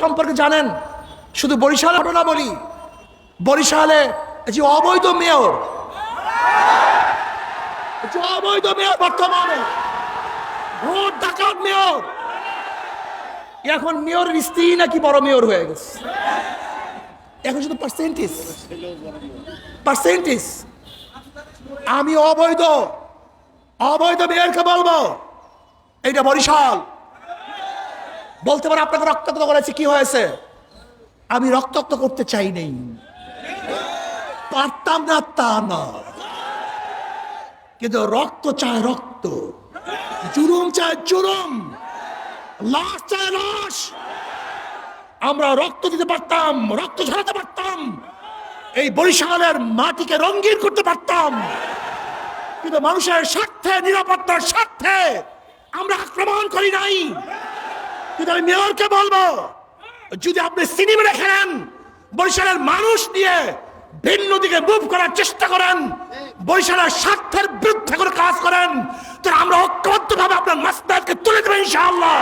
সম্পর্কে জানেন? শুধু বরিশালের ঘটনা বলি, বরিশালে যে অবৈধ মেয়র, বর্তমানে ভোট ডাকাত মেয়র, এখন মেয়রের স্ত্রী নাকি বড় মেয়র হয়ে গেছে। এখন শুধু পার্সেন্টেজ। আমি অবৈধ মেয়রকে বলবো এইটা বরিশাল। বলতে পারে আপনাকে রক্তাক্ত করেছে, কি হয়েছে? আমি রক্তাক্ত করতে চাই নাই, পারতাম না তা না, কিন্তু রক্ত চায় রক্ত, জুলুম চায় জুলুম, লাশ চায় লাশ। আমরা রক্ত দিতে পারতাম, রক্ত ঝরাতে পারতাম, এই বরিশালের মাটিকে রঙিন করতে পারতাম, কিন্তু মানুষের স্বার্থে, নিরাপত্তার স্বার্থে আমরা আক্রমণ করি নাই। কিন্তু আমি মেয়রকে বলবো, যদি আপনি সিনেমা দেখেন, বরিশালের মানুষ নিয়ে ভিন্ন দিকে মুভ করার চেষ্টা করেন, বরিশালের স্বার্থের বিরুদ্ধে করে কাজ করেন, তো আমরা ঐক্যবদ্ধভাবে আপনার মাসদারকে তুলে দেবেন ইনশাআল্লাহ।